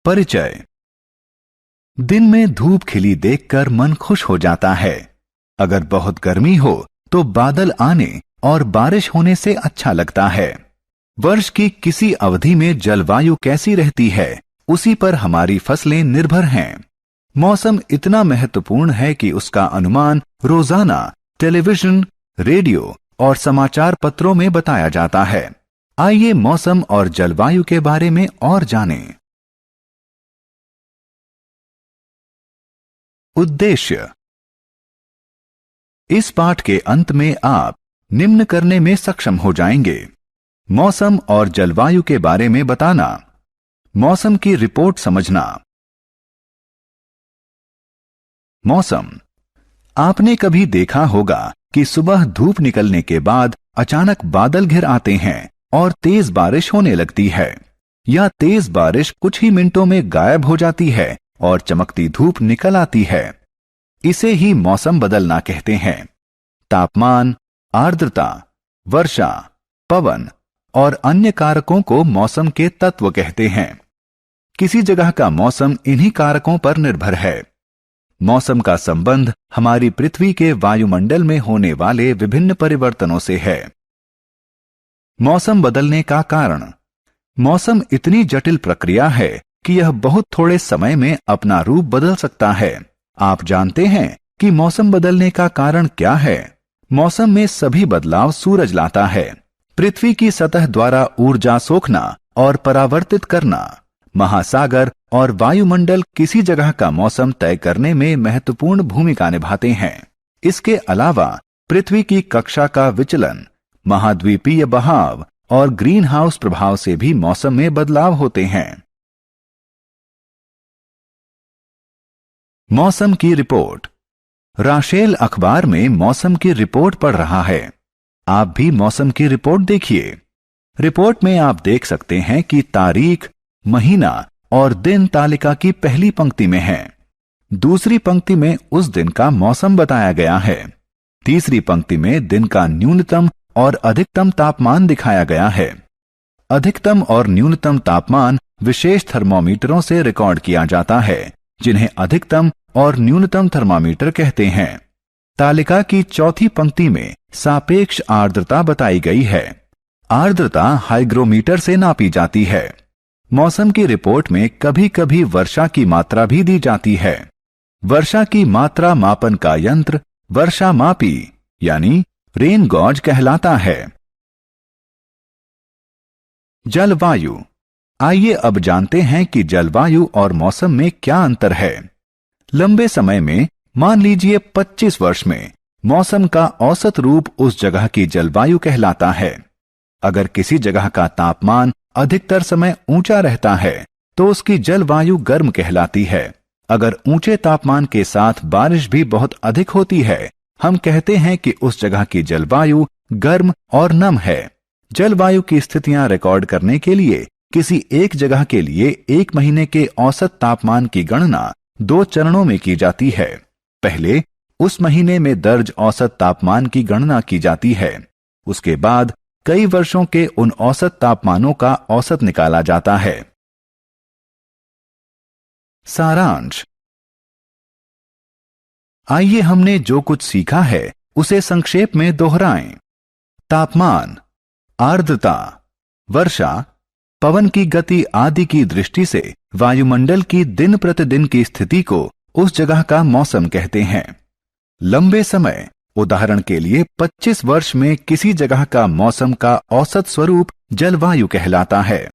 परिचय। दिन में धूप खिली देखकर मन खुश हो जाता है। अगर बहुत गर्मी हो तो बादल आने और बारिश होने से अच्छा लगता है। वर्ष की किसी अवधि में जलवायु कैसी रहती है, उसी पर हमारी फसलें निर्भर हैं। मौसम इतना महत्वपूर्ण है कि उसका अनुमान रोजाना टेलीविजन, रेडियो और समाचार पत्रों में बताया जाता है। आइए मौसम और जलवायु के बारे में और जानें। उद्देश्य। इस पाठ के अंत में आप निम्न करने में सक्षम हो जाएंगे: मौसम और जलवायु के बारे में बताना, मौसम की रिपोर्ट समझना। मौसम। आपने कभी देखा होगा कि सुबह धूप निकलने के बाद अचानक बादल घिर आते हैं और तेज बारिश होने लगती है, या तेज बारिश कुछ ही मिनटों में गायब हो जाती है और चमकती धूप निकल आती है। इसे ही मौसम बदलना कहते हैं। तापमान, आर्द्रता, वर्षा, पवन और अन्य कारकों को मौसम के तत्व कहते हैं। किसी जगह का मौसम इन्हीं कारकों पर निर्भर है। मौसम का संबंध हमारी पृथ्वी के वायुमंडल में होने वाले विभिन्न परिवर्तनों से है। मौसम बदलने का कारण। मौसम इतनी जटिल प्रक्रिया है कि यह बहुत थोड़े समय में अपना रूप बदल सकता है। आप जानते हैं कि मौसम बदलने का कारण क्या है? मौसम में सभी बदलाव सूरज लाता है। पृथ्वी की सतह द्वारा ऊर्जा सोखना और परावर्तित करना। महासागर और वायुमंडल किसी जगह का मौसम तय करने में महत्वपूर्ण भूमिका निभाते हैं। इसके अलावा पृथ्वी की कक्षा का विचलन, महाद्वीपीय बहाव और ग्रीन हाउस प्रभाव से भी मौसम में बदलाव होते हैं। मौसम की रिपोर्ट। राशेल अखबार में मौसम की रिपोर्ट पढ़ रहा है। आप भी मौसम की रिपोर्ट देखिए। रिपोर्ट में आप देख सकते हैं कि तारीख, महीना और दिन तालिका की पहली पंक्ति में है। दूसरी पंक्ति में उस दिन का मौसम बताया गया है। तीसरी पंक्ति में दिन का न्यूनतम और अधिकतम तापमान दिखाया गया है। अधिकतम और न्यूनतम तापमान विशेष थर्मोमीटरों से रिकॉर्ड किया जाता है, जिन्हें अधिकतम और न्यूनतम थर्मामीटर कहते हैं। तालिका की चौथी पंक्ति में सापेक्ष आर्द्रता बताई गई है। आर्द्रता हाइग्रोमीटर से नापी जाती है। मौसम की रिपोर्ट में कभी कभी वर्षा की मात्रा भी दी जाती है। वर्षा की मात्रा मापन का यंत्र वर्षा मापी यानी रेन गॉज कहलाता है। जलवायु। आइए अब जानते हैं कि जलवायु और मौसम में क्या अंतर है। लंबे समय में, मान लीजिए 25 वर्ष में, मौसम का औसत रूप उस जगह की जलवायु कहलाता है। अगर किसी जगह का तापमान अधिकतर समय ऊंचा रहता है तो उसकी जलवायु गर्म कहलाती है। अगर ऊंचे तापमान के साथ बारिश भी बहुत अधिक होती है, हम कहते हैं कि उस जगह की जलवायु गर्म और नम है। जलवायु की स्थितियां रिकॉर्ड करने के लिए किसी एक जगह के लिए एक महीने के औसत तापमान की गणना 2 चरणों में की जाती है। पहले उस महीने में दर्ज औसत तापमान की गणना की जाती है। उसके बाद कई वर्षों के उन औसत तापमानों का औसत निकाला जाता है। सारांश। आइए हमने जो कुछ सीखा है उसे संक्षेप में दोहराएं। तापमान, आर्द्रता, वर्षा, पवन की गति आदि की दृष्टि से वायुमंडल की दिन प्रतिदिन की स्थिति को उस जगह का मौसम कहते हैं। लंबे समय, उदाहरण के लिए 25 वर्ष में किसी जगह का मौसम का औसत स्वरूप जलवायु कहलाता है।